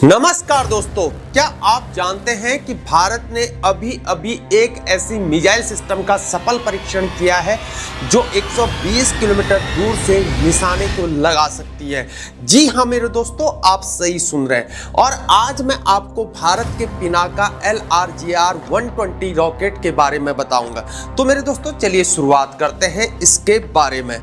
नमस्कार दोस्तों, क्या आप जानते हैं कि भारत ने अभी एक ऐसी मिसाइल सिस्टम का सफल परीक्षण किया है जो 120 किलोमीटर दूर से निशाने को लगा सकती है। जी हाँ मेरे दोस्तों, आप सही सुन रहे हैं। और आज मैं आपको भारत के पिनाका LRGR-120 रॉकेट के बारे में बताऊंगा। तो मेरे दोस्तों चलिए शुरुआत करते हैं इसके बारे में।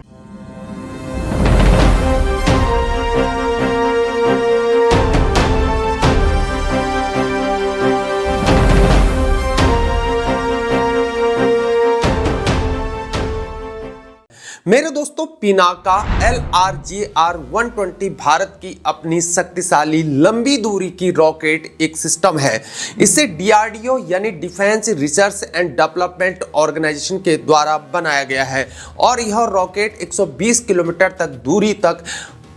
मेरे दोस्तों, पिनाका LRGR-120 भारत की अपनी शक्तिशाली लंबी दूरी की रॉकेट एक सिस्टम है। इसे DRDO यानी defence research and development organisation के द्वारा बनाया गया है और यह रॉकेट 120 किलोमीटर तक दूरी तक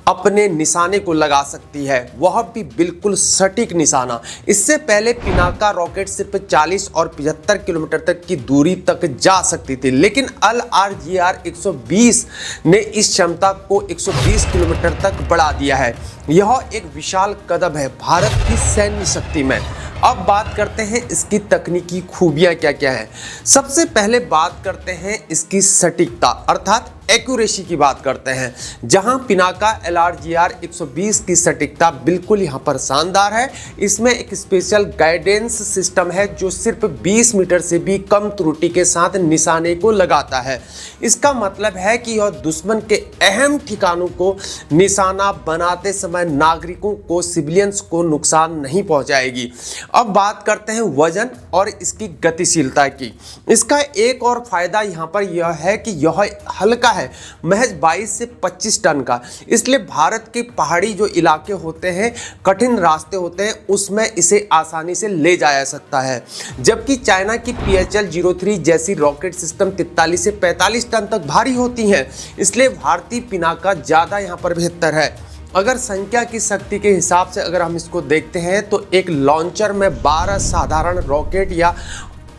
अपने निशाने को लगा सकती है, वह भी बिल्कुल सटीक निशाना। इससे पहले पिनाका रॉकेट सिर्फ 40 और 75 किलोमीटर तक की दूरी तक जा सकती थी, लेकिन LRGR-120 ने इस क्षमता को 120 किलोमीटर तक बढ़ा दिया है। यह एक विशाल कदम है भारत की सैन्य शक्ति में। अब बात करते हैं इसकी तकनीकी खूबियां क्या क्या है। सबसे पहले बात करते हैं इसकी सटीकता अर्थात एक्यूरेसी की बात करते हैं, जहां पिनाका LRGR-120 की सटीकता बिल्कुल यहां पर शानदार है। इसमें एक स्पेशल गाइडेंस सिस्टम है जो सिर्फ 20 मीटर से भी कम त्रुटि के साथ निशाने को लगाता है। इसका मतलब है कि यह दुश्मन के अहम ठिकानों को निशाना बनाते समय नागरिकों को, सिविलियंस को नुकसान नहीं पहुंचाएगी। अब बात करते हैं वजन और इसकी गतिशीलता की। इसका एक और फायदा यहाँ पर यह है कि यह हल्का है, महज 22 से 25 टन का। इसलिए भारत के पहाड़ी जो इलाके होते हैं, कठिन रास्ते होते हैं, उसमें इसे आसानी से ले जाया सकता है। जबकि चाइना की PHL-03 जैसी रॉकेट सिस्टम 43 से 45 टन तक भारी होती हैं। इसलिए भारतीय पिनाका ज़्यादा यहाँ पर बेहतर है। अगर संख्या की शक्ति के हिसाब से अगर हम इसको देखते हैं तो एक लॉन्चर में 12 साधारण रॉकेट या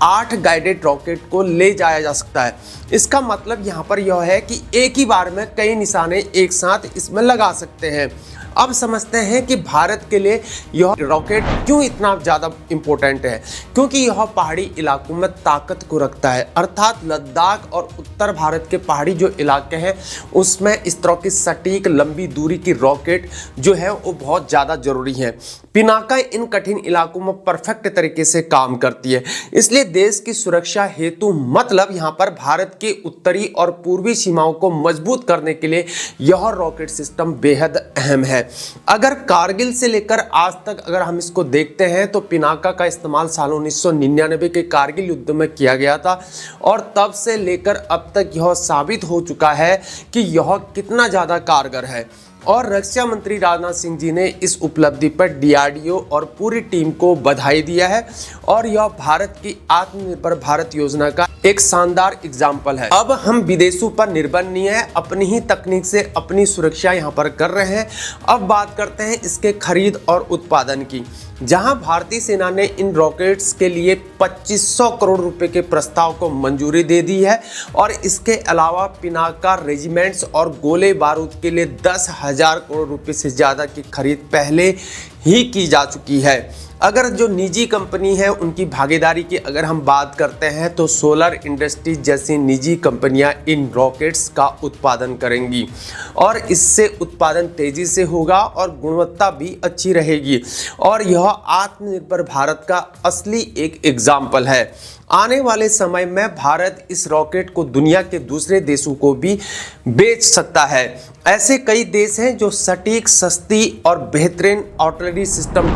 8 गाइडेड रॉकेट को ले जाया जा सकता है। इसका मतलब यहाँ पर यह है कि एक ही बार में कई निशाने एक साथ इसमें लगा सकते हैं। अब समझते हैं कि भारत के लिए यह रॉकेट क्यों इतना ज़्यादा इम्पोर्टेंट है। क्योंकि यह पहाड़ी इलाकों में ताकत को रखता है, अर्थात लद्दाख और उत्तर भारत के पहाड़ी जो इलाके हैं उसमें इस तरह की सटीक लंबी दूरी की रॉकेट जो है वो बहुत ज़्यादा ज़रूरी है। पिनाका इन कठिन इलाकों में परफेक्ट तरीके से काम करती है। इसलिए देश की सुरक्षा हेतु मतलब यहाँ पर भारत के उत्तरी और पूर्वी सीमाओं को मजबूत करने के लिए यह रॉकेट सिस्टम बेहद अहम है। अगर कारगिल से लेकर आज तक अगर हम इसको देखते हैं तो पिनाका का इस्तेमाल साल 1999 के कारगिल युद्ध में किया गया था और तब से लेकर अब तक यह साबित हो चुका है कि यह कितना ज़्यादा कारगर है। और रक्षा मंत्री राजनाथ सिंह जी ने इस उपलब्धि पर DRDO और पूरी टीम को बधाई दिया है और यह भारत की आत्मनिर्भर भारत योजना का एक शानदार एग्जाम्पल है। अब हम विदेशों पर निर्भर नहीं है, अपनी ही तकनीक से अपनी सुरक्षा यहाँ पर कर रहे हैं। अब बात करते हैं इसके खरीद और उत्पादन की, जहां भारतीय सेना ने इन रॉकेट्स के लिए 2500 करोड़ रुपए के प्रस्ताव को मंजूरी दे दी है और इसके अलावा पिनाका रेजिमेंट्स और गोले बारूद के लिए 10,000 करोड़ रुपए से ज़्यादा की खरीद पहले ही की जा चुकी है। अगर जो निजी कंपनी है उनकी भागीदारी की अगर हम बात करते हैं तो सोलर इंडस्ट्रीज जैसी निजी कंपनियां इन रॉकेट्स का उत्पादन करेंगी और इससे उत्पादन तेजी से होगा और गुणवत्ता भी अच्छी रहेगी और यह आत्मनिर्भर भारत का असली एक एग्जाम्पल है। आने वाले समय में भारत इस रॉकेट को दुनिया के दूसरे देशों को भी बेच सकता है। ऐसे कई देश हैं जो सटीक, सस्ती और बेहतरीन आर्टिलरी सिस्टम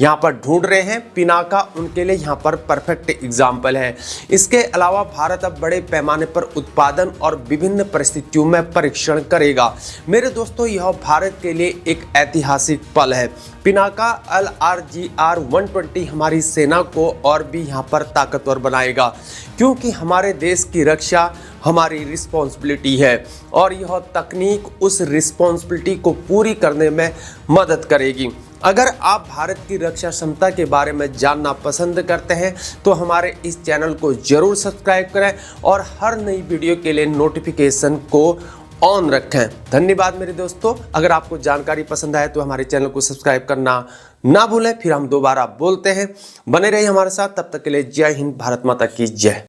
यहाँ पर ढूंढ रहे हैं। पिनाका उनके लिए यहाँ पर परफेक्ट एग्जाम्पल है। इसके अलावा भारत अब बड़े पैमाने पर उत्पादन और विभिन्न परिस्थितियों में परीक्षण करेगा। मेरे दोस्तों, यह भारत के लिए एक ऐतिहासिक पल है। पिनाका LRGR-120 हमारी सेना को और भी यहाँ पर ताकतवर बनाएगा, क्योंकि हमारे देश की रक्षा हमारी रिस्पॉन्सिबिलिटी है और यह तकनीक उस रिस्पॉन्सिबिलिटी को पूरी करने में मदद करेगी। अगर आप भारत की रक्षा क्षमता के बारे में जानना पसंद करते हैं तो हमारे इस चैनल को जरूर सब्सक्राइब करें और हर नई वीडियो के लिए नोटिफिकेशन को ऑन रखें। धन्यवाद मेरे दोस्तों। अगर आपको जानकारी पसंद आए तो हमारे चैनल को सब्सक्राइब करना ना भूलें। फिर हम दोबारा बोलते हैं, बने रहिए हमारे साथ। तब तक के लिए जय हिंद, भारत माता की जय।